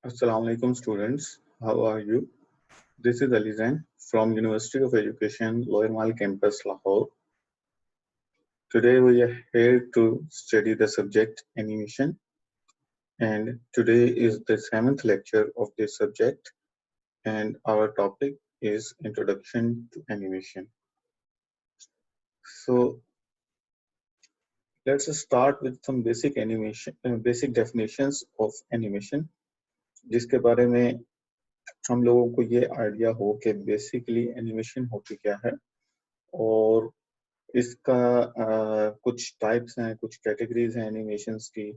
Assalamu alaikum students. How are you? This is Ali Zain from University of Education, Lower Mall Campus, Lahore. Today we are here to study the subject animation, and today is the 7th lecture of this subject, and our topic is Introduction to Animation. So let's start with some basic definitions of animation, जिसके बारे में हम लोगों को ये idea हो कि basically animation होती क्या है और इसका कुछ टाइप्स हैं, कुछ कैटेगरीज हैं एनिमेशंस की।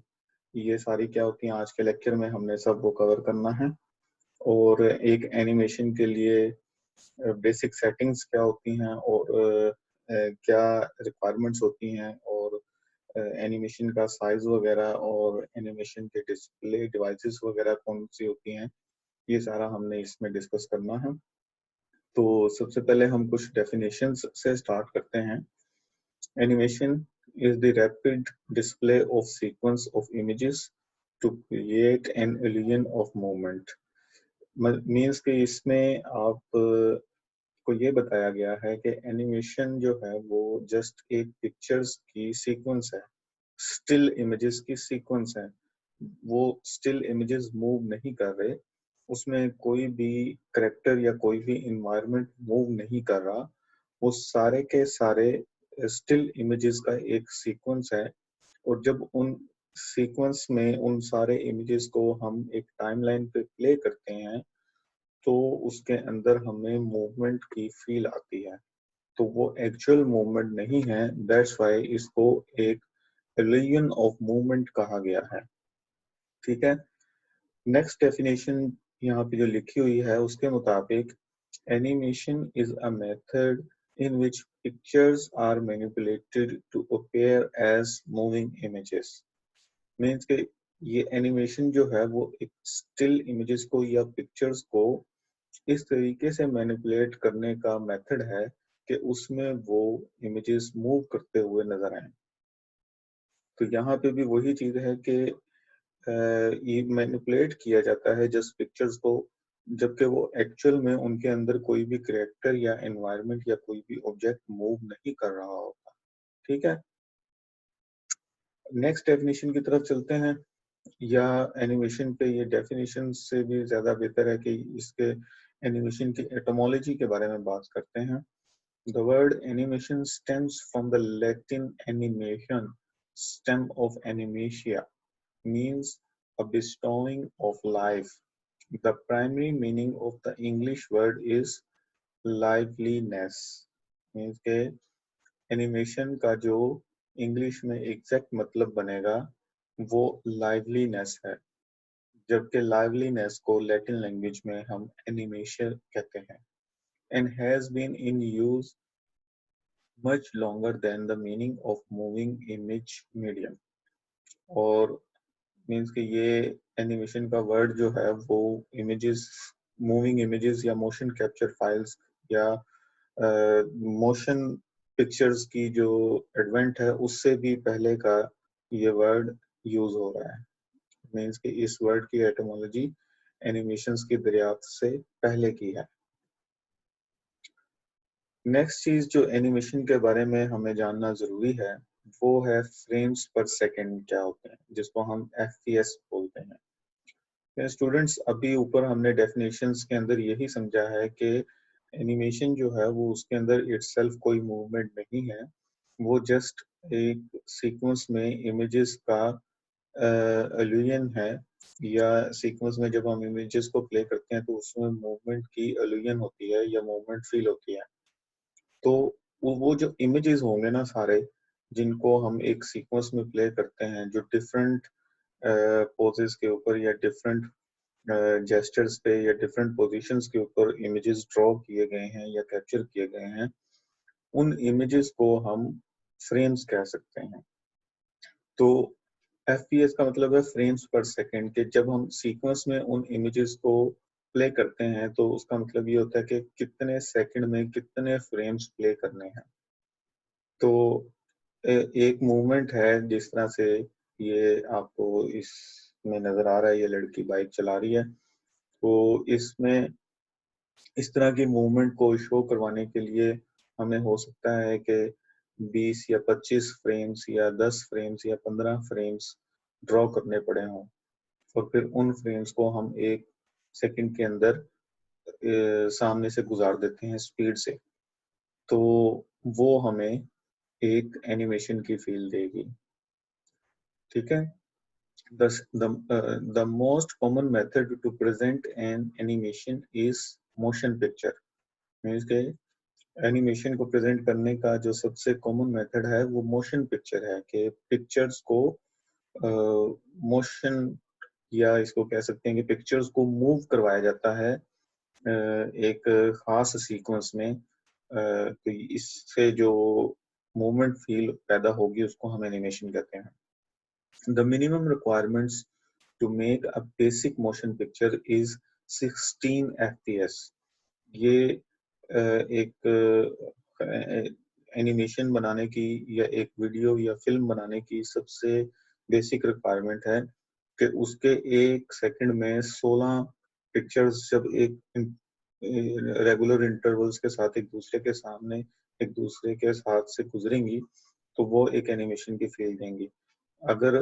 ये सारी क्या होती हैं आज के लेक्चर में हमने सब वो कवर करना है। और एक एनिमेशन के लिए बेसिक सेटिंग्स क्या होती हैं और क्या रिक्वायरमेंट्स होती हैं और एनिमेशन का साइज वगैरह और एनिमेशन के डिस्प्ले डिवाइसेस वगैरह कौन सी होती हैं, ये सारा हमने इसमें डिस्कस करना है। तो सबसे पहले हम कुछ डेफिनेशंस से स्टार्ट करते हैं। Animation is the rapid display of sequence of images to create an illusion of movement. Means कि इसमें आप को ये बताया गया है कि एनिमेशन जो है वो जस्ट एक पिक्चर्स की सीक्वेंस है, स्टिल इमेजेस की सीक्वेंस है। वो स्टिल इमेजेस मूव नहीं कर रहे, उसमें कोई भी करेक्टर या कोई भी इन्वायरमेंट मूव नहीं कर रहा, वो सारे के सारे स्टिल इमेजेस का एक सीक्वेंस है। और जब उन सीक्वेंस में उन सारे इमेजेस को हम एक टाइमलाइन पे प्ले करते हैं तो उसके अंदर हमें मूवमेंट की फील आती है। तो वो एक्चुअल मूवमेंट नहीं है, दैट्स व्हाई इसको एक इल्यूजन ऑफ मूवमेंट कहा गया है। ठीक है, नेक्स्ट डेफिनेशन यहाँ पे जो लिखी हुई है उसके मुताबिक animation is a method in which pictures are manipulated to appear as moving images. Means के ये एनिमेशन जो है वो एक स्टिल इमेजेस को या पिक्चर्स को इस तरीके से मैनिपुलेट करने का मेथड है कि उसमें वो इमेजेस मूव करते हुए नजर आए। तो यहाँ पे भी वही चीज है कि ये मैनिपुलेट किया जाता है जस्ट पिक्चर्स को, जबकि वो एक्चुअल में उनके अंदर कोई भी कैरेक्टर या एनवायरनमेंट या कोई भी ऑब्जेक्ट मूव नहीं कर रहा होता। ठीक है, नेक्स्ट डेफिनेशन की तरफ चलते हैं, या एनिमेशन पे ये डेफिनेशन से भी ज्यादा बेहतर है कि इसके एनिमेशन की एटोमोलॉजी के बारे में बात करते हैं। The word animation stems from the Latin animation, stem of animatia, means a bestowing of life. The primary meaning of the English word is liveliness. Means के एनिमेशन का जो इंग्लिश में एग्जैक्ट मतलब बनेगा वो लाइवलीनेस है, जबकि लाइवलीनेस को लैटिन लैंग्वेज में हम एनिमेशन कहते हैं। And has been in use much longer than the meaning of moving image medium। और मीन्स कि ये एनिमेशन का वर्ड जो है वो इमेजेस, मूविंग इमेजेस या मोशन कैप्चर फाइल्स या मोशन पिक्चर्स की जो एडवेंट है उससे भी पहले का ये वर्ड यूज हो रहा है। मीन्स कि इस वर्ड की एटोमोलॉजी एनिमेशंस की दरियाफ्त से पहले की है। नेक्स्ट चीज जो एनिमेशन के बारे में हमें जानना जरूरी है वो है फ्रेम्स पर सेकंड क्या होते हैं, जिसको हम FPS बोलते हैं। स्टूडेंट्स अभी ऊपर हमने डेफिनेशंस के अंदर यही समझा है कि एनिमेशन जो है वो उसके अंदर इटसेल्फ कोई मूवमेंट नहीं है, वो जस्ट एक सीक्वेंस में इमेजेस का इल्यूजन है, या सीक्वेंस में जब हम इमेजेस को प्ले करते हैं तो उसमें मूवमेंट की इल्यूजन होती है या मूवमेंट फील होती है। तो वो जो इमेजेस होंगे ना सारे, जिनको हम एक सीक्वेंस में प्ले करते हैं, जो डिफरेंट पोजेस के ऊपर या डिफरेंट जेस्चर्स पे या डिफरेंट पोजीशंस के ऊपर इमेजेस ड्रॉ किए गए हैं या कैप्चर किए गए हैं, उन इमेजेस को हम फ्रेम्स कह सकते हैं। तो FPS का मतलब है फ्रेम्स पर सेकंड, के जब हम सीक्वेंस में उन इमेजेस को प्ले करते हैं तो उसका मतलब ये होता है कि कितने सेकंड में कितने फ्रेम्स प्ले करने हैं। तो एक मूवमेंट है, जिस तरह से ये आपको इस में नजर आ रहा है ये लड़की बाइक चला रही है। तो इसमें इस तरह की मूवमेंट को शो करवाने के लिए हमें हो सकता है कि 20 या 25 फ्रेम्स या 10 फ्रेम्स या 15 फ्रेम्स ड्रॉ करने पड़े हों, और फिर उन फ्रेम्स को हम 1 सेकंड के अंदर सामने से गुजार देते हैं स्पीड से, तो वो हमें एक एनिमेशन की फील देगी। ठीक है। The most common method to present an animation is motion picture। Means के एनिमेशन को प्रेजेंट करने का जो सबसे कॉमन मेथड है वो मोशन पिक्चर है, कि पिक्चर्स को मोशन या इसको कह सकते हैं कि पिक्चर्स को मूव करवाया जाता है एक खास सीक्वेंस में। तो इससे जो मूवमेंट फील पैदा होगी उसको हम एनिमेशन कहते हैं। The minimum requirements to make a basic motion picture is 16 fps। ये एक एनिमेशन बनाने की या एक वीडियो या फिल्म बनाने की सबसे बेसिक रिक्वायरमेंट है कि उसके 1 सेकंड में 16 पिक्चर्स जब एक रेगुलर इंटरवल्स के साथ एक दूसरे के सामने एक दूसरे के साथ से गुजरेंगी तो वो एक एनिमेशन की फील देंगी। अगर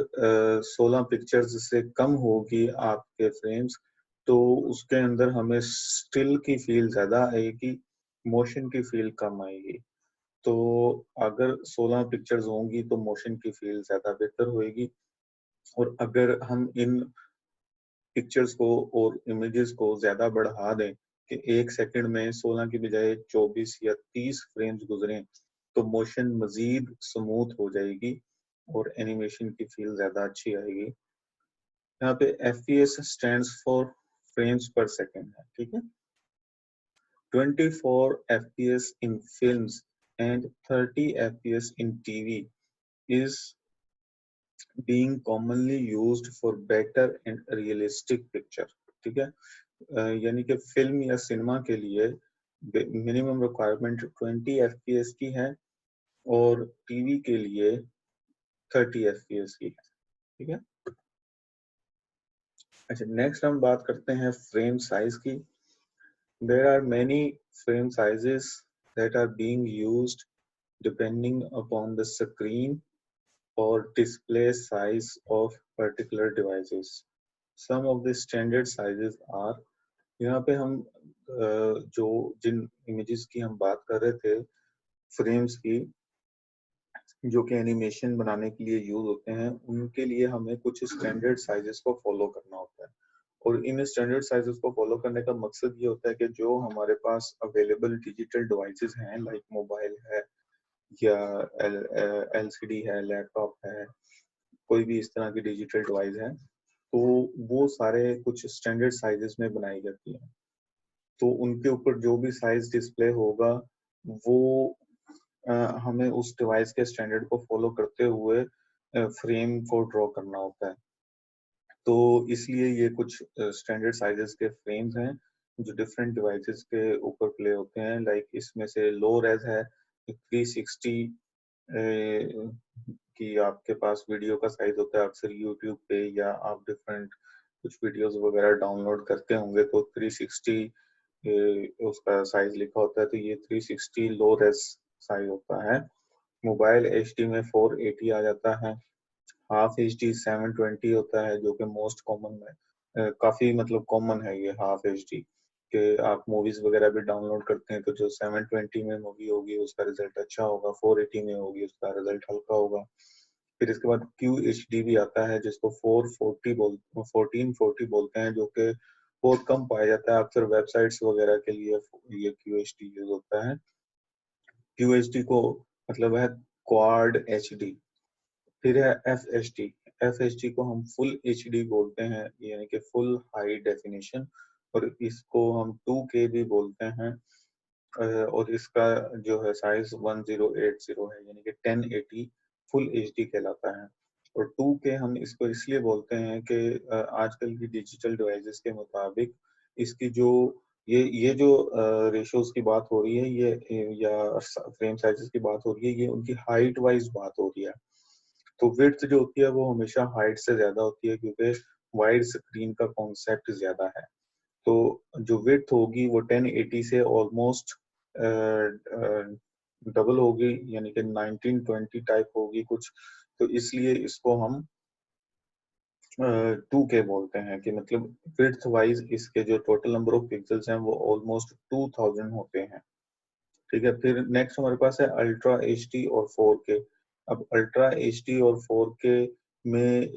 16 पिक्चर्स से कम होगी आपके फ्रेम्स तो उसके अंदर हमें स्टिल की फील ज्यादा आएगी, मोशन की फील कम आएगी। तो अगर 16 पिक्चर्स होंगी तो मोशन की फील ज्यादा बेहतर होएगी, और अगर हम इन पिक्चर्स को और इमेजेस को ज्यादा बढ़ा दें कि 1 सेकंड में 16 की बजाय 24 या 30 फ्रेम्स गुजरें तो मोशन मजीद स्मूथ हो जाएगी और एनिमेशन की फील ज्यादा अच्छी आएगी। यहाँ पे FPS स्टैंड्स फॉर फ्रेम्स पर सेकंड है। ठीक है। 24 FPS in films and 30 FPS in TV is being commonly used for better and realistic picture। ठीक है। यानी कि फिल्म या सिनेमा के लिए मिनिमम रिक्वायरमेंट 20 FPS की है और टीवी के लिए 30 FPS की है। ठीक है। अच्छा, नेक्स्ट हम बात करते हैं फ्रेम साइज की। There are many frame sizes that are being used depending upon the screen or display size of particular devices. Some of the standard sizes are, यहाँ पे हम जो जिन इमेजेस की हम बात कर रहे थे फ्रेम्स की जो कि एनिमेशन बनाने के लिए यूज होते हैं, उनके लिए हमें कुछ स्टैंडर्ड साइजेस को फॉलो करना होता है। और इन स्टैंडर्ड साइजेस को फॉलो करने का मकसद ये होता है कि जो हमारे पास अवेलेबल डिजिटल डिवाइसेस हैं लाइक मोबाइल है या LCD है, लैपटॉप है, कोई भी इस तरह की डिजिटल डिवाइस है, तो वो सारे कुछ स्टैंडर्ड साइजेस में बनाई जाती है। तो उनके ऊपर जो भी साइज डिस्प्ले होगा वो हमें उस डिवाइस के स्टैंडर्ड को फॉलो करते हुए फ्रेम को ड्रॉ करना होता है। तो इसलिए ये कुछ स्टैंडर्ड साइजेस के फ्रेम्स हैं जो डिफरेंट डिवाइसेस के ऊपर प्ले होते हैं। लाइक इसमें से लो रेज है 360 कि आपके पास वीडियो का साइज होता है अक्सर यूट्यूब पे, या आप डिफरेंट कुछ वीडियोस वगैरह डाउनलोड करते होंगे तो 360 उसका साइज लिखा होता है, तो ये 360 लो रेज साइज होता है। मोबाइल HD में 480 आ जाता है। हाफ HD 720 होता है जो कि मोस्ट कॉमन है, काफी मतलब कॉमन है ये हाफ HD कि आप मूवीज वगैरह भी डाउनलोड करते हैं तो जो 720 में मूवी होगी उसका रिजल्ट अच्छा होगा, 480 में होगी उसका रिजल्ट हल्का होगा। फिर इसके बाद QHD भी आता है जिसको 1440 बोलते हैं, जो कि बहुत कम पाया जाता है। अक्सर वेबसाइट्स वगैरह के लिए ये QHD यूज होता है। QHD को मतलब है क्वाड HD। फिर है FHD। FHD को हम फुल HD बोलते हैं, यानी कि फुल हाई डेफिनेशन, और इसको हम 2K भी बोलते हैं। और इसका जो है साइज 1080 है, यानी कि 1080 फुल HD कहलाता है। और 2K हम इसको इसलिए बोलते हैं कि आजकल की डिजिटल डिवाइसेस के मुताबिक इसकी जो ये जो रेशोज की बात हो रही है, ये या फ्रेम साइजेस की बात हो रही है, ये उनकी हाइट वाइज बात हो रही है। तो विड्थ जो होती है वो हमेशा हाइट से ज्यादा होती है, क्योंकि वाइड स्क्रीन का कॉन्सेप्ट ज्यादा है। तो जो विड्थ होगी वो 1080 से ऑलमोस्ट डबल होगी, यानी कि 1920 टाइप होगी कुछ। तो इसलिए इसको हम 2K बोलते हैं, कि मतलब विड्थ वाइज इसके जो टोटल नंबर ऑफ पिक्सल्स हैं वो ऑलमोस्ट 2000 होते हैं। ठीक है, फिर नेक्स्ट हमारे पास है अल्ट्रा एच डी और 4K। अब अल्ट्रा एच डी और 4K में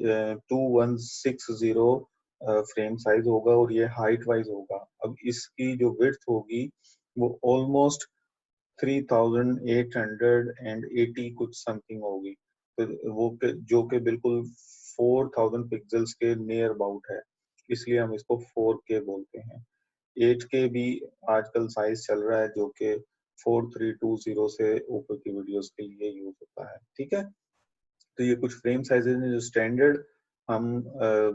2160 फ्रेम साइज होगा और ये हाइट वाइज होगा। अब इसकी जो विड्थ होगी वो ऑलमोस्ट 3880 कुछ समथिंग होगी। तो वो जो कि बिल्कुल 4000 पिक्सल्स के नियर अबाउट है, इसलिए हम इसको 4K बोलते हैं। 8K भी आजकल साइज चल रहा है जो कि 4320 से ऊपर की वीडियोस के लिए यूज होता है। ठीक है, तो ये कुछ फ्रेम साइजेस हैं जो स्टैंडर्ड हम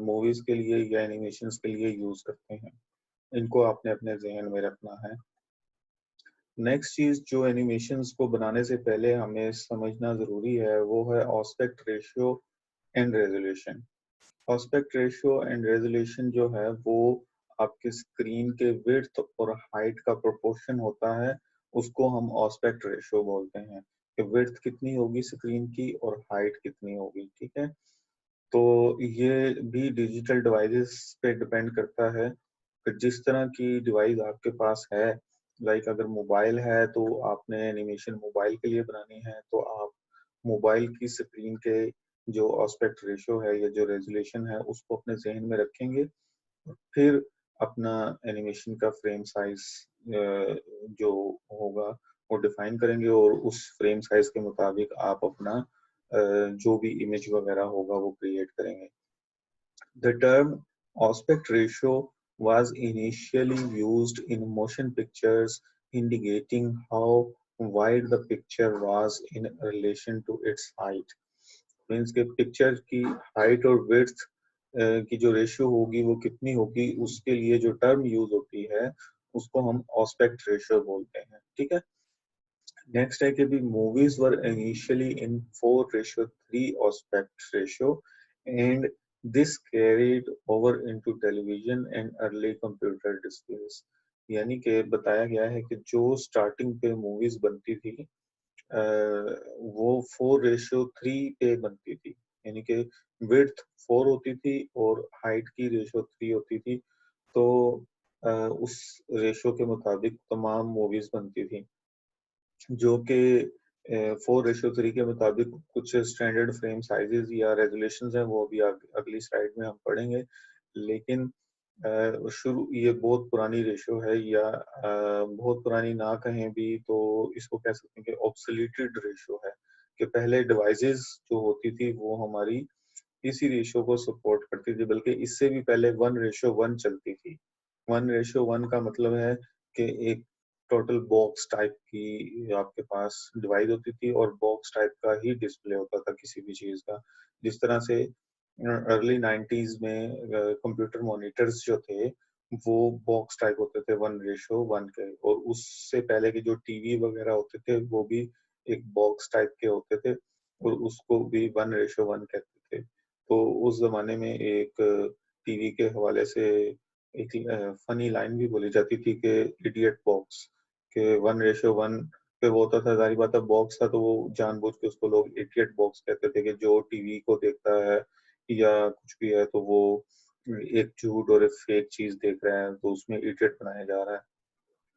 मूवीज के लिए या एनिमेशंस के लिए यूज करते हैं। इनको आपने अपने जहन में रखना है। नेक्स्ट चीज जो एनिमेशंस को बनाने से पहले हमें समझना जरूरी है वो है aspect ratio and resolution. Aspect ratio and resolution जो है वो आपके स्क्रीन के विड्थ और हाइट का प्रोपोर्शन होता है, उसको हम ऑस्पेक्ट रेशियो बोलते हैं, कि विड्थ कितनी होगी स्क्रीन की और हाइट कितनी होगी। ठीक है, तो ये भी डिजिटल डिवाइसेस पे डिपेंड करता है कि जिस तरह की डिवाइस आपके पास है। लाइक अगर मोबाइल है तो आपने एनिमेशन मोबाइल के लिए बनानी है तो आप मोबाइल की स्क्रीन के जो ऑस्पेक्ट रेशियो है या जो रेजोल्यूशन है उसको अपने जहन में रखेंगे, फिर अपना एनिमेशन का फ्रेम साइज जो होगा वो डिफाइन करेंगे और उस फ्रेम साइज के मुताबिक आप अपना जो भी इमेज वगैरह होगा वो क्रिएट करेंगे। The term aspect ratio was initially used in motion pictures, indicating how wide the picture was in relation to its height. Means के पिक्चर की हाइट और विड्थ की जो रेशियो होगी वो कितनी होगी, उसके लिए जो टर्म यूज होती है उसको हम ऑस्पेक्ट रेशियो बोलते हैं। ठीक है, नेक्स्ट है कि भी movies were initially in 4:3 aspect ratio and this carried over into television and early computer displace. यानी कि बताया गया है कि जो स्टार्टिंग पे मूवीज बनती थी वो 4:3 पे बनती थी, यानी कि विड्थ 4 होती थी और हाइट की रेशियो 3 होती थी। तो उस रेशियो के मुताबिक तमाम मूवीज बनती थी, जो कि 4:3 के मुताबिक कुछ स्टैंडर्ड फ्रेम साइजेस या रेजोल्यूशन हैं वो अभी अगली स्लाइड में हम पढ़ेंगे। लेकिन शुरू ये बहुत पुरानी रेशियो है, या बहुत पुरानी ना कहें भी तो इसको कह सकते हैं कि ऑब्सोल्यूटेड रेशियो है, कि पहले डिवाइसेस जो होती थी वो हमारी इसी रेशियो को सपोर्ट करती थी, बल्कि इससे भी पहले 1:1 चलती थी। 1:1 का मतलब है कि एक टोटल बॉक्स टाइप की आपके पास डिवाइस होती थी और बॉक्स टाइप का ही डिस्प्ले होता था किसी भी चीज का। जिस तरह से अर्ली 90s में कंप्यूटर मॉनिटर्स जो थे वो बॉक्स टाइप होते थे 1:1 के, और उससे पहले के जो टीवी वगैरह होते थे वो भी एक बॉक्स टाइप के होते थे और उसको भी 1:1 कहते थे। तो उस जमाने में एक टीवी के हवाले से एक फनी लाइन भी बोली जाती थी कि इडियट बॉक्स, के 1:1 पे वो होता था। जाहिर बात है बॉक्स था तो वो जानबूझ के उसको लोग इडियट बॉक्स कहते थे, कि जो टीवी को देखता है या कुछ भी है तो वो एक झूठ और एक फेक चीज देख रहा है तो उसमें इडियट बनाया जा रहा है।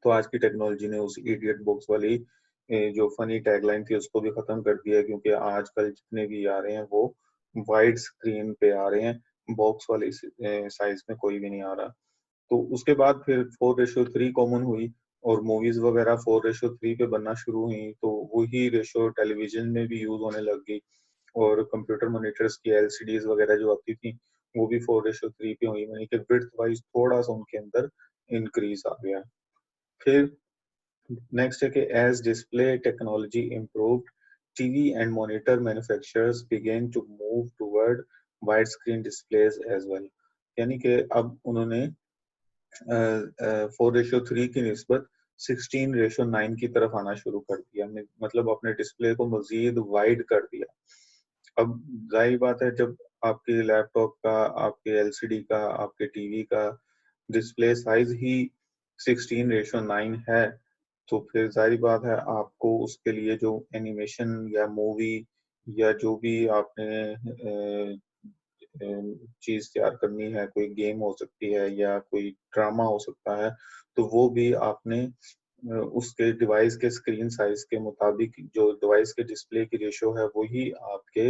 तो आज की टेक्नोलॉजी ने उस इडियट बॉक्स वाली जो फनी टैगलाइन थी उसको भी खत्म कर दिया है, क्योंकि आजकल जितने भी आ रहे हैं वो वाइड स्क्रीन पे आ रहे हैं, बॉक्स वाली साइज में कोई भी नहीं आ रहा। तो उसके बाद फिर 4:3 कॉमन हुई और मूवीज वगैरह 4:3 पे बनना शुरू हुई, तो वही रेशो टेलीविजन में भी यूज होने लग गई और कंप्यूटर मॉनिटर्स की एलसीडीज वगैरह जो आती थी वो भी 4:3 पे हुई, यानी कि विड्थ वाइज थोड़ा सा उनके अंदर इंक्रीज आ गया। फिर नेक्स्ट है कि as display technology improved, TV and monitor manufacturers began to move toward wide screen displays as well. यानी कि अब उन्होंने 4:3 की निस्बत 16:9 की तरफ आना शुरू कर दिया, मतलब अपने डिस्प्ले को मजीद वाइड कर दिया। अब जाहिर बात है जब आपके लैपटॉप का, आपके एलसीडी का, आपके टीवी का डिस्प्ले साइज ही 16:9 है, तो फिर जाहिर बात है आपको उसके लिए जो एनिमेशन या मूवी या जो भी आपने चीज तैयार करनी है, कोई गेम हो सकती है या कोई ड्रामा हो सकता है, तो वो भी आपने उसके डिवाइस के स्क्रीन साइज के मुताबिक जो डिवाइस के डिस्प्ले की रेशो है वही आपके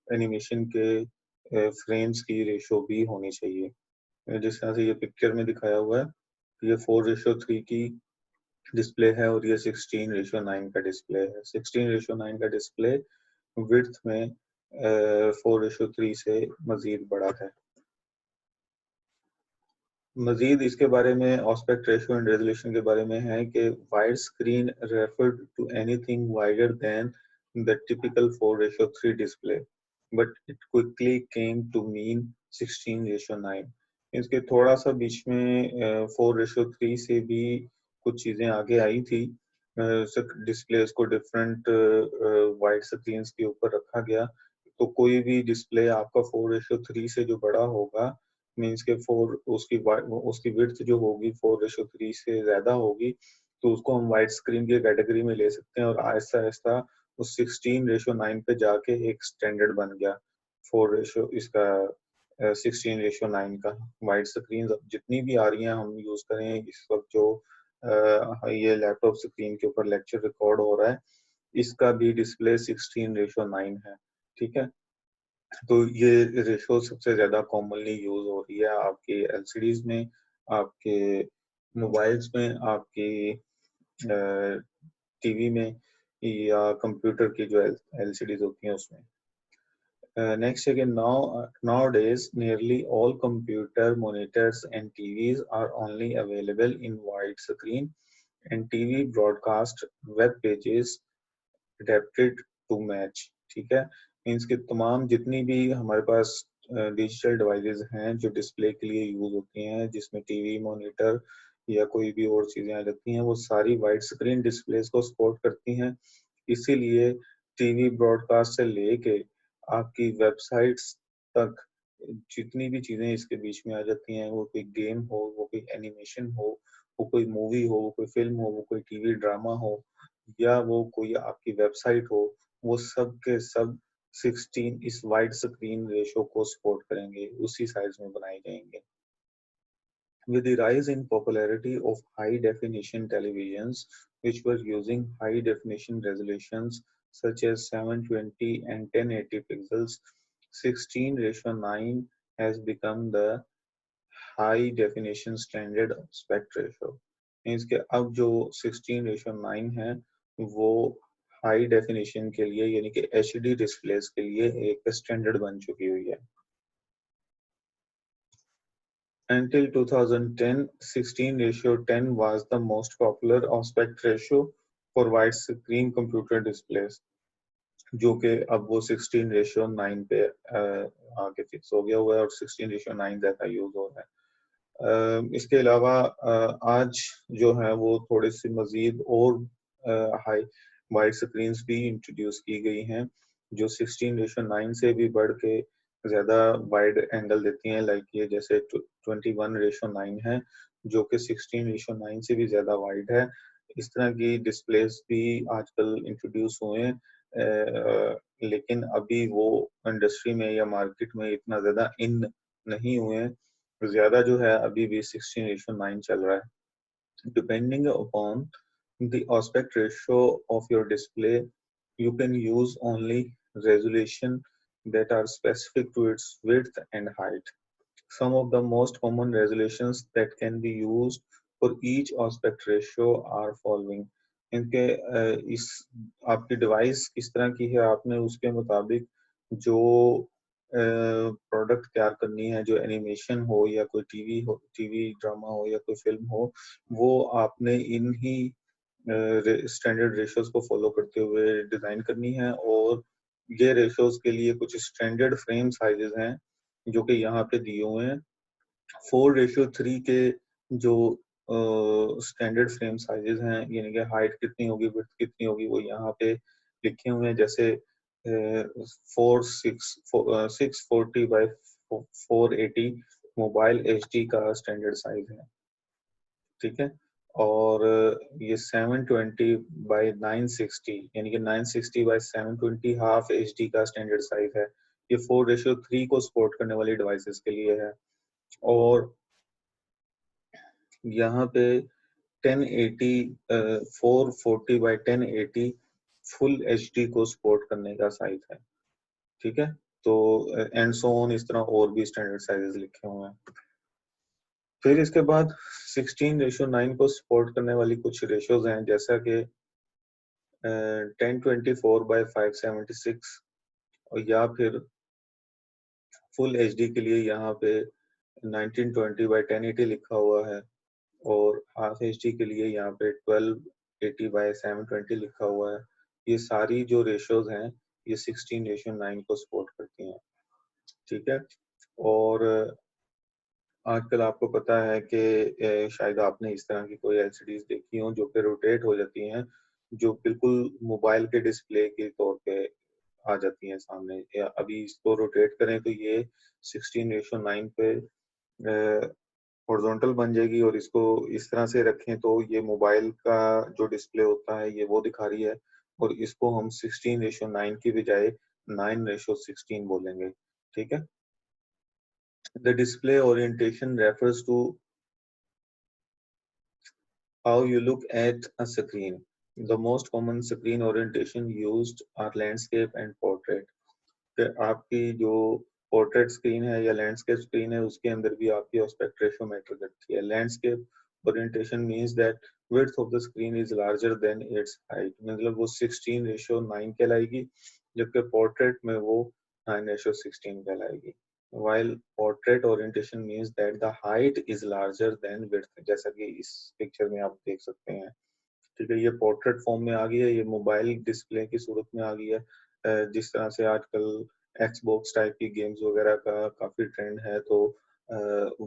एनिमेशन के फ्रेम्स की रेशो भी होनी चाहिए। जिस तरह से ये पिक्चर में दिखाया हुआ है, ये 4:3 की डिस्प्ले है और ये 16:9 का डिस्प्ले है। 16:9 का डिस्प्ले विड्थ में 4:3 से मजीद बड़ा है। मजीद इसके बारे में ऑस्पेक्ट रेशियो एंड रेजोल्यूशन के बारे में है कि wide screen referred to anything wider than the typical 4:3 display, but it quickly came to mean 16:9। इसके थोड़ा सा बीच में 4:3 से भी कुछ चीजें आगे आई थी। डिस्प्ले को डिफरेंट वाइड स्क्रीन के ऊपर रखा गया, तो कोई भी डिस्प्ले आपका 4:3 से जो बड़ा होगा मीन्स के फोर उसकी विड्थ जो होगी 4:3 से ज्यादा होगी, तो उसको हम वाइड स्क्रीन की कैटेगरी में ले सकते हैं और आहिस्ता आहिस्ता उस 16:9 पे जाके एक स्टैंडर्ड बन गया 16:9 का। वाइड स्क्रीन जितनी भी आ रही हैं हम यूज करें इस वक्त, जो ये लैपटॉप स्क्रीन के ऊपर लेक्चर रिकॉर्ड हो रहा है, इसका भी डिस्प्ले 16:9 है। ठीक है, तो ये रेशो सबसे ज्यादा कॉमनली यूज हो रही है आपके एलसीडीज में, आपके मोबाइल्स में, आपकी टीवी में या कंप्यूटर की जो एलसीडीज होती हैं उसमें। नेक्स्ट है कि nowadays nearly all computer monitors and TVs are only available in widescreen and TV broadcast web pages adapted to match। ठीक है, मीन्स कि तमाम जितनी भी हमारे पास डिजिटल डिवाइसेस हैं जो डिस्प्ले के लिए यूज होती हैं, जिसमें टीवी, मॉनिटर या कोई भी और चीजें आ जाती हैं, वो सारी वाइड स्क्रीन डिस्प्लेस को सपोर्ट करती हैं। इसीलिए टीवी ब्रॉडकास्ट से लेके आपकी वेबसाइट्स तक जितनी भी चीजें इसके बीच में आ जाती हैं, वो कोई गेम हो, वो कोई एनिमेशन हो, वो कोई मूवी हो, वो कोई फिल्म हो, वो कोई टीवी ड्रामा हो, या वो कोई आपकी वेबसाइट हो, वो सब के सब 16 इस वाइड स्क्रीन रेशो को सपोर्ट करेंगे, उसी साइज में बनाए जाएंगे। With the rise in popularity of high definition televisions, which were using high definition resolutions such as 720 and 1080 pixels, 16:9 has become the high definition standard aspect ratio। Means के अब जो 16:9 है वो हाई डेफिनेशन के लिए यानी कि HD डिस्प्लेस के लिए एक स्टैंडर्ड बन चुकी हुई है। Until 2010, 16:10 was the most popular aspect ratio for widescreen computer displays, जो कि अब वो 16:9 पे आके फिक्स हो गया हुआ है और 16:9 ज्यादा यूज हो रहा है। इसके अलावा आज जो है वो थोड़ी सी मजीद और हाई वाइड स्क्रीन भी इंट्रोड्यूस की गई हैं, जो 16:9 से भी बढ़ के ज्यादा वाइड एंगल देती हैं, लाइक ये जैसे 21:9 है जो कि 16:9 से भी ज्यादा वाइड है। इस तरह की डिस्प्लेस भी आजकल इंट्रोड्यूस हुए हैं, लेकिन अभी वो इंडस्ट्री में या मार्केट में इतना ज्यादा इन नहीं हुए हैं। ज्यादा जो है अभी भी 16:9 चल रहा है। Depending upon the aspect ratio of your display, you can use only resolution that are specific to its width and height. Some of the most common resolutions that can be used for each aspect ratio are following। इनके इस आपकी device किस तरह की है, आपने उसके मुताबिक जो प्रोडक्ट तैयार करनी है, जो एनिमेशन हो या कोई टीवी ड्रामा हो या कोई फिल्म हो, वो आपने इन ही स्टैंडर्ड रेशियोज को फॉलो करते हुए डिजाइन करनी है। और ये रेशियोज के लिए कुछ स्टैंडर्ड फ्रेम साइजेस हैं जो कि यहाँ पे दिए हुए हैं। 4:3 के जो स्टैंडर्ड फ्रेम साइजेस हैं, यानी कि हाइट कितनी होगी, विड्थ कितनी होगी, वो यहाँ पे लिखे हुए हैं। जैसे 640 बाई 480 मोबाइल HD का स्टैंडर्ड साइज है, ठीक है। और ये 720 बाई 960 यानी कि 960 बाई 720 हाफ HD का स्टैंडर्ड साइज है। ये 4:3 को सपोर्ट करने वाली डिवाइसेस के लिए है। और यहाँ पे 1080 440 बाई 1080 फुल HD को सपोर्ट करने का साइज है, ठीक है। तो एंड सो ऑन, इस तरह और भी स्टैंडर्ड साइजेस लिखे हुए हैं। फिर इसके बाद 16:9 को सपोर्ट करने वाली कुछ रेशियोज हैं, जैसा कि 1024 बाई 576, और या फिर फुल HD के लिए यहाँ पे 1920 बाई 1080 लिखा हुआ है, और हाफ HD के लिए यहाँ पे 1280 बाई 720 लिखा हुआ है। ये सारी जो रेशियोज हैं ये 16:9 को सपोर्ट करती हैं, ठीक है। और आजकल आपको पता है कि शायद आपने इस तरह की कोई LCDs देखी हो जो कि रोटेट हो जाती हैं, जो बिल्कुल मोबाइल के डिस्प्ले के तौर पे आ जाती हैं सामने। या अभी इसको रोटेट करें तो ये 16:9 पे हॉरिजॉन्टल बन जाएगी, और इसको इस तरह से रखें तो ये मोबाइल का जो डिस्प्ले होता है ये वो दिखा रही है, और इसको हम 16:9 की बजाय 9:16 बोलेंगे, ठीक है। The display orientation refers to how you look at a screen. The most common screen orientation used are landscape and portrait. कि आपकी जो पोर्ट्रेट स्क्रीन है या लैंडस्केप स्क्रीन है उसके अंदर भी आपकी एस्पेक्ट रेशियो मैटर करती है। Landscape orientation means that width of the screen is larger than its height, मतलब वो 16:9 कहलाएगी, जबकि पोर्ट्रेट में वो 9:16 कहलाएगी। while portrait orientation means that the height is larger than width, जैसा कि इस पिक्चर में आप देख सकते हैं, ठीक है। ये पोर्ट्रेट फॉर्म में आ गई है, ये मोबाइल डिस्प्ले की सूरत में आ गई है। जिस तरह से आजकल एक्सबॉक्स टाइप की गेम्स वगैरह का काफी ट्रेंड है, तो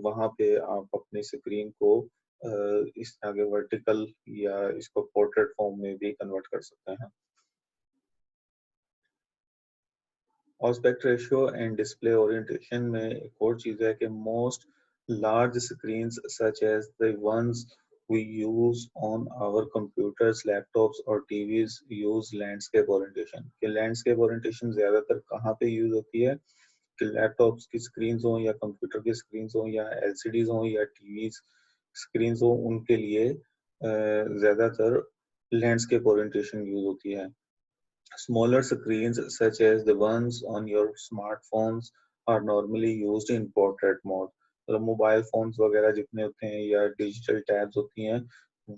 वहाँ पे आप अपनी स्क्रीन को इस तरह के वर्टिकल या इसको पोर्ट्रेट फॉर्म में भी कन्वर्ट कर सकते हैं। Aspect ratio and display orientation में एक और चीज है कि most large screens such as the ones we use on our computers, laptops और TVs use landscape orientation। कि landscape orientation ज्यादातर कहाँ पे यूज होती है, कि लैपटॉप्स की स्क्रीन हो या कंप्यूटर की स्क्रीन हो या LCDs हो या टीवीज स्क्रीन हो, उनके लिए ज्यादातर लैंडस्केप ओरिएंटेशन यूज होती है। Smaller screens, such as the ones on your smartphones, are normally used in portrait mode। मतलब मोबाइल फोन्स वगैरह जितने होते हैं या डिजिटल टैब्स होती हैं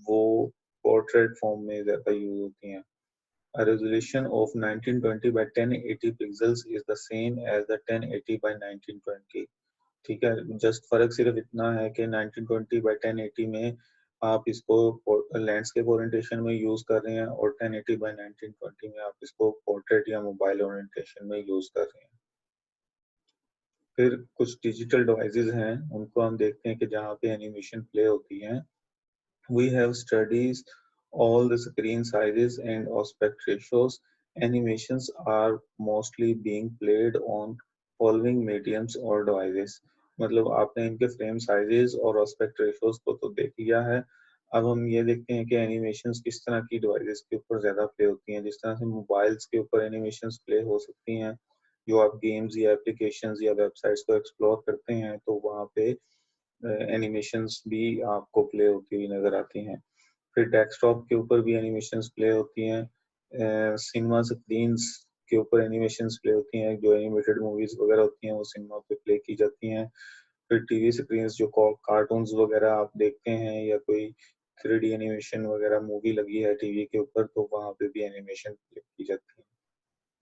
वो पोर्ट्रेट फॉर्म में ज़्यादा यूज होती हैं। A resolution of 1920 by 1080 pixels is the same as the 1080 by 1920। ठीक है, जस्ट फर्क सिर्फ इतना है कि 1920 बाई 1080 में आप इसको लैंडस्केप ओरिएंटेशन में यूज कर रहे हैं, और 1080 बाई 1920 में आप इसको पोर्ट्रेट या मोबाइल ओरिएंटेशन में यूज कर रहे हैं। फिर कुछ डिजिटल डिवाइसेस हैं, उनको हम देखते हैं कि जहाँ पे एनिमेशन प्ले होती है। We have studies all the screen sizes and aspect ratios. Animations are mostly being played on following mediums or devices। मतलब आपने इनके फ्रेम साइजेस और aspect ratios को तो देख लिया है। अब हम ये देखते हैं कि एनिमेशंस किस तरह की डिवाइसेस के ऊपर ज्यादा प्ले होती हैं। जिस तरह से मोबाइल्स के ऊपर एनिमेशंस प्ले हो सकती हैं, जो आप गेम्स या एप्लीकेशंस या वेबसाइट्स को एक्सप्लोर करते हैं तो वहाँ पे एनिमेशंस भी आपको प्ले होती हुई नजर आती हैं। फिर डेस्कटॉप के ऊपर भी एनिमेशंस प्ले होती हैं। सिनेमा स्क्रीन्स के ऊपर एनिमेशंस प्ले होती हैं, जो एनिमेटेड मूवीज वगैरह होती हैं वो सिनेमा पे प्ले की जाती हैं। फिर टीवी स्क्रीन्स जो कार्टून्स वगैरह आप देखते हैं या कोई 3D एनिमेशन वगैरह मूवी लगी है टीवी के ऊपर तो वहाँ पे भी एनिमेशन प्ले की जाती है।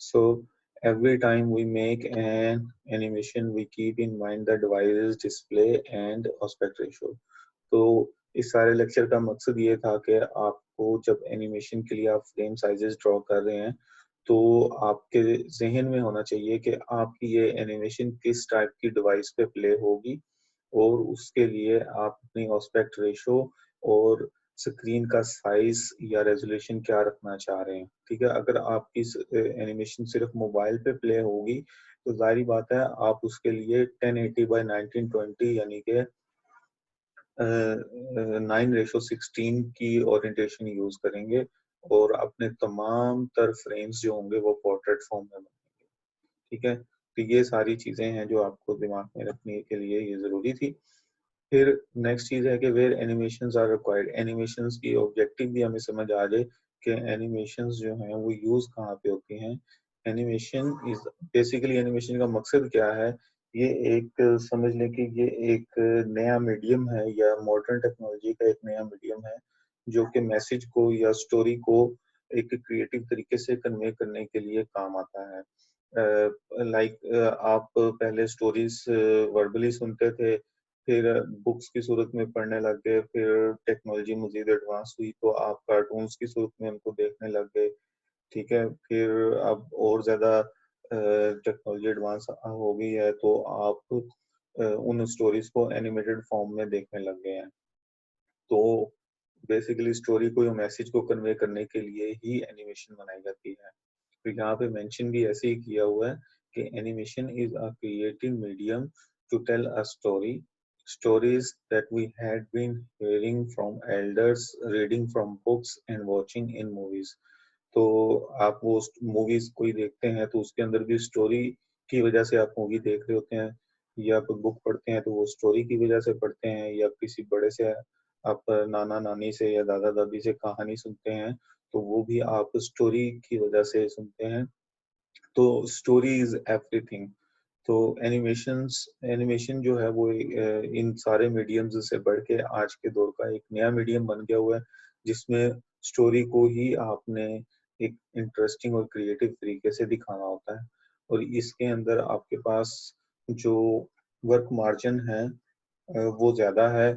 So every time we make an animation, we keep in mind the device's display and aspect ratio। तो इस सारे लेक्चर का मकसद ये था कि आपको जब एनिमेशन के लिए आप फ्रेम साइजेस ड्रॉ कर रहे हैं तो आपके जहन में होना चाहिए कि आपकी ये एनिमेशन किस टाइप की डिवाइस पे प्ले होगी, और उसके लिए आप अपनी एस्पेक्ट रेशो और स्क्रीन का साइज या रेजोल्यूशन क्या रखना चाह रहे हैं। ठीक है, अगर आपकी एनिमेशन सिर्फ मोबाइल पे प्ले होगी तो जाहिर बात है आप उसके लिए 1080 बाई 1920 यानी कि 9:16 की ओरिएंटेशन यूज करेंगे और अपने तमाम तर फ्रेम्स जो होंगे वो पोर्ट्रेट फॉर्म में बनेंगे। ठीक है, तो ये सारी चीजें हैं जो आपको दिमाग में रखने के लिए ये जरूरी थी। फिर नेक्स्ट चीज है कि where animations are required, animations की ऑब्जेक्टिव भी हमें समझ आ जाए कि एनिमेशंस जो हैं वो यूज कहाँ पे होती हैं। एनिमेशन इज बेसिकली, एनिमेशन का मकसद क्या है, ये एक समझ लें कि ये एक नया मीडियम है या मॉडर्न टेक्नोलॉजी का एक नया मीडियम है जो कि मैसेज को या स्टोरी को एक क्रिएटिव तरीके से कन्वे करने के लिए काम आता है। आप पहले स्टोरीज वर्बली सुनते थे, फिर बुक्स की सूरत में पढ़ने लग गए, फिर टेक्नोलॉजी मजीद एडवांस हुई तो आप कार्टून्स की सूरत में उनको देखने लग गए। ठीक है, फिर अब और ज़्यादा टेक्नोलॉजी एडवांस हो गई है तो आप उन स्टोरीज को एनिमेटेड फॉर्म में देखने लग गए हैं। तो बेसिकली स्टोरी को या मैसेज को कन्वे करने के लिए ही एनिमेशन बनाई जाती है। तो यहाँ पे मेंशन भी ऐसे ही किया हुआ है कि animation is a creative medium to tell a story, stories that we had been hearing from elders, reading from books and watching in movies। तो आप वो मूवीज कोई देखते हैं तो उसके अंदर भी स्टोरी की वजह से आप मूवी देख रहे होते हैं, या आप बुक पढ़ते हैं तो वो स्टोरी की वजह से पढ़ते हैं, या किसी बड़े से आप नाना नानी से या दादा दादी से कहानी सुनते हैं तो वो भी आप स्टोरी की वजह से सुनते हैं। तो स्टोरी इज एवरीथिंग। तो एनिमेशन जो है वो इन सारे मीडियम्स से बढ़ के आज के दौर का एक नया मीडियम बन गया हुआ है जिसमें स्टोरी को ही आपने एक इंटरेस्टिंग और क्रिएटिव तरीके से दिखाना होता है। और इसके अंदर आपके पास जो वर्क मार्जिन है वो ज़्यादा है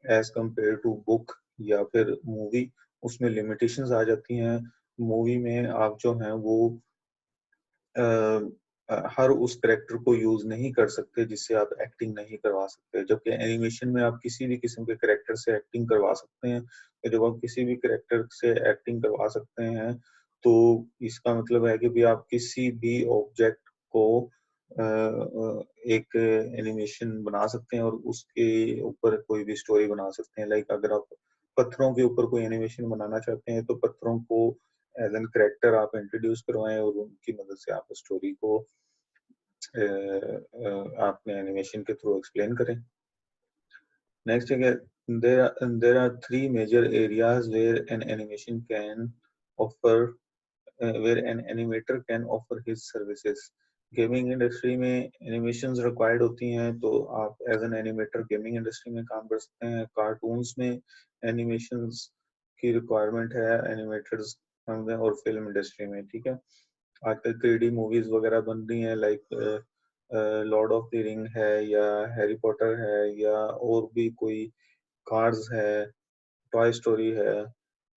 एज कम्पेयर टू बुक या फिर मूवी। उसमें लिमिटेशंस आ जाती हैं। मूवी में आप जो हैं वो हर उस करेक्टर को यूज नहीं कर सकते जिससे आप एक्टिंग नहीं करवा सकते, जबकि एनिमेशन में आप किसी भी किस्म के करेक्टर से एक्टिंग करवा सकते हैं। तो जब आप किसी भी करेक्टर से एक्टिंग करवा सकते हैं तो इसका मतलब है कि भी आप किसी भी ऑब्जेक्ट को एक एनिमेशन बना सकते हैं और उसके ऊपर कोई भी स्टोरी बना सकते हैं। लाइक अगर आप पत्थरों के ऊपर कोई एनिमेशन बनाना चाहते हैं तो पत्थरों को एज एन करेक्टर आप इंट्रोड्यूस करवाएं और उनकी मदद से आप स्टोरी को आपने एनिमेशन के थ्रू एक्सप्लेन करें। नेक्स्ट है there are three major areas where an animation can offer where an animator can offer his services। Gaming industry में एनिमेशंस रिक्वायर्ड होती हैं तो आप as an animator gaming industry में काम कर सकते हैं। कार्टून्स में एनिमेशंस की रिक्वायरमेंट है एनिमेटर्स में, और फिल्म इंडस्ट्री में। ठीक है, आजकल 3D मूवीज वगैरह बन रही हैं, like Lord of the ring है या हैरी पॉटर है या और भी कोई कार्स है, टॉय स्टोरी है,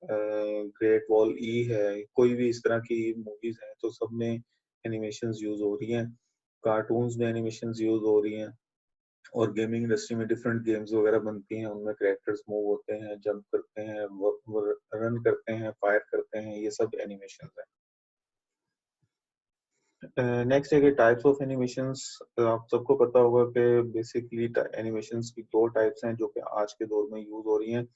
ग्रेट वॉल ई है, कोई भी इस तरह की मूवीज हैं तो सब में एनिमेशंस यूज हो रही हैं। कार्टून्स में एनिमेशंस यूज हो रही हैं और गेमिंग इंडस्ट्री में डिफरेंट गेम्स वगैरह बनती हैं, उनमें कैरेक्टर्स मूव होते हैं, जंप करते हैं, रन करते हैं, फायर करते हैं, ये सब एनिमेशन है। नेक्स्ट है कि टाइप्स ऑफ एनिमेशंस। आप सबको पता होगा कि बेसिकली एनिमेशंस की दो टाइप्स हैं जो कि आज के दौर में यूज हो रही हैं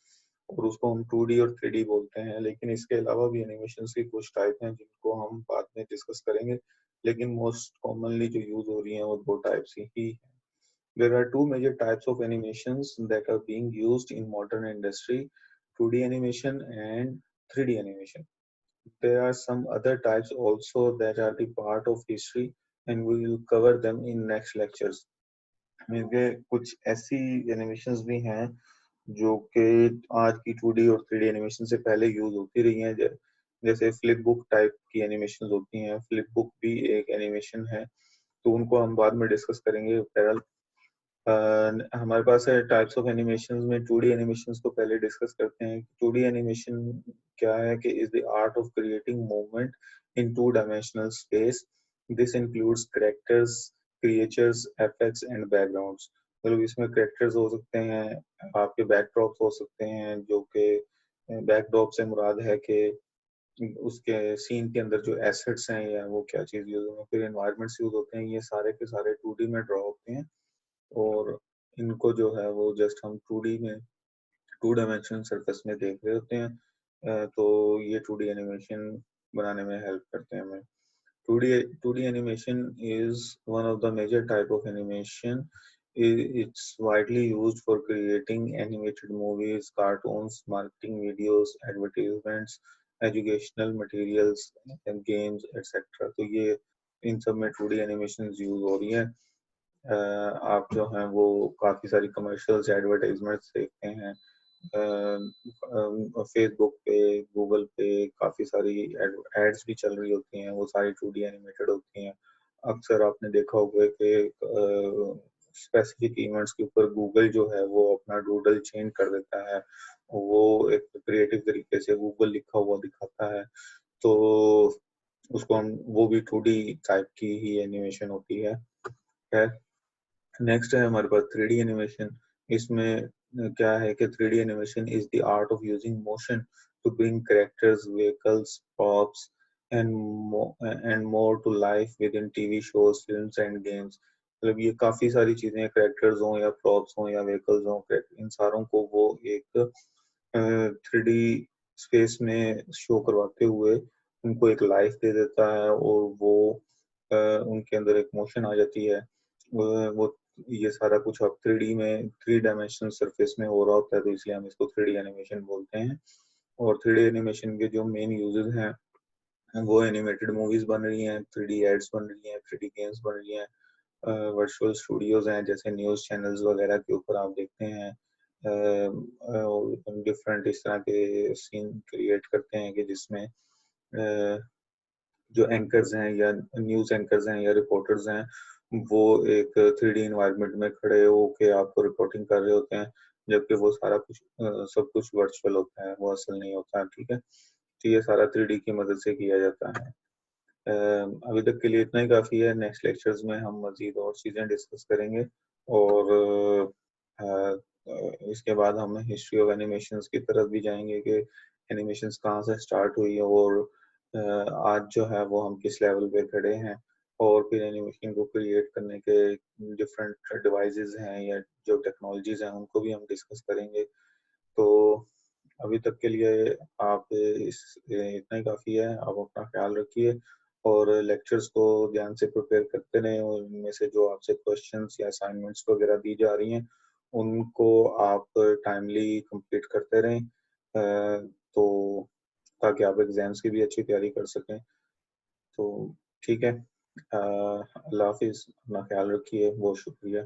और उसको हम 2D और 3D बोलते हैं। लेकिन इसके अलावा भी एनिमेशंस की कुछ टाइप हैं जिनको हम बाद में डिस्कस करेंगे, लेकिन मोस्ट कॉमनली जो यूज हो रही हैं वो दो टाइप्स ही हैं। There are two major types of animations that are being used in modern industry: 2D animation and 3D animation. There are some other types also that are the part of history and we will cover them in next lectures। मेरे कुछ ऐसी animations भी हैं जो कि आज की 2D और 3D एनिमेशन से पहले यूज होती रही हैं, जैसे फ्लिप बुक टाइप की एनिमेशंस होती हैं। फ्लिप बुक भी एक एनिमेशन है तो उनको हम बाद में डिस्कस करेंगे। बहरहाल हमारे पास है टाइप्स ऑफ एनिमेशंस में 2D एनिमेशंस को पहले डिस्कस करते हैं। 2D एनिमेशन क्या है कि is the art of creating movement in two dimensional space. This includes characters, creatures, effects and backgrounds. मतलब इसमें कैरेक्टर्स हो सकते हैं, आपके बैकड्रॉप्स हो सकते हैं जो कि बैकड्रॉप से मुराद है कि उसके सीन के अंदर जो एसेट्स हैं या वो क्या चीज़ यूज़ होती है, फिर एनवायरनमेंट्स यूज़ होते हैं, ये सारे के सारे 2D में ड्रॉ होते हैं और इनको जो है वो जस्ट हम 2D में 2 डायमेंशनल सरफेस में देख रहे होते हैं। तो ये 2D एनिमेशन बनाने में हेल्प करते हैं हमें। 2D animation is one of the major type of animation. It's widely used for creating animated movies, cartoons, marketing videos, advertisements, educational materials, and games, etc. तो ये इन सब में 2D animations यूज हो रही हैं। आप जो हैं वो काफ़ी सारी कमर्शियल्स एडवर्टाइजमेंट्स देखते हैं फेसबुक पे, गूगल पे काफ़ी सारी एड्स भी चल रही होती हैं, वो सारी 2D एनिमेटेड होती हैं। अक्सर आपने देखा होगा कि स्पेसिफिक इवेंट्स के ऊपर गूगल जो है वो अपना डूडल चेंज कर देता है। वो एक क्रिएटिव तरीके से गूगल लिखा हुआ दिखाता है। तो उसको हम वो भी 2D टाइप की ही एनिमेशन होती है। खैर नेक्स्ट है हमारे पास 3D एनिमेशन। इसमें क्या है कि 3D animation is the art of using motion to bring characters, vehicles, props and more to life with in TV shows, films and games. मतलब ये काफी सारी चीजें कैरेक्टर्स हों या प्रॉप्स हों या व्हीकल्स हों, इन सारों को वो एक 3D स्पेस में शो करवाते हुए उनको एक लाइफ दे देता है और वो उनके अंदर एक मोशन आ जाती है। वो ये सारा कुछ अब 3D में 3 डायमेंशनल सरफेस में हो रहा होता है, तो इसलिए हम इसको 3D एनिमेशन बोलते हैं। और 3D एनिमेशन के जो मेन यूजेस हैं वो एनिमेटेड मूवीज बन रही हैं, 3D एड्स बन रही हैं, 3D गेम्स बन रही हैं, वर्चुअल स्टूडियोज हैं जैसे न्यूज़ चैनल्स वगैरह के ऊपर आप देखते हैं डिफरेंट इस तरह के सीन क्रिएट करते हैं कि जिसमें जो एंकर्स हैं या न्यूज़ एंकर्स हैं या रिपोर्टर्स हैं वो एक 3D इन्वायरमेंट में खड़े होके आपको रिपोर्टिंग कर रहे होते हैं, जबकि वो सारा कुछ सब कुछ वर्चुअल होता है, वो असल नहीं होता, ठीक है। तो ये सारा 3D की मदद से किया जाता है। अभी तक के लिए इतना ही काफ़ी है। नेक्स्ट लेक्चर्स में हम मज़ीद और चीज़ें डिस्कस करेंगे और अ, इसके बाद हम हिस्ट्री ऑफ एनिमेशंस की तरफ भी जाएंगे कि एनिमेशंस कहाँ से स्टार्ट हुई और आज जो है वो हम किस लेवल पे खड़े हैं और फिर एनिमेशन को क्रिएट करने के डिफरेंट डिवाइसेस हैं या जो टेक्नोलॉजीज हैं उनको भी हम डिस्कस करेंगे। तो अभी तक के लिए आप इतना ही काफ़ी है। आप अपना ख्याल रखिए और लेक्चर्स को ध्यान से प्रिपेयर करते रहें और इनमें से जो आपसे क्वेश्चंस या असाइनमेंट्स वगैरह दी जा रही हैं उनको आप टाइमली कंप्लीट करते रहें तो ताकि आप एग्जाम्स की भी अच्छी तैयारी कर सकें। तो ठीक है। अल्लाह हाफिज़, अपना ख्याल रखिए, बहुत शुक्रिया।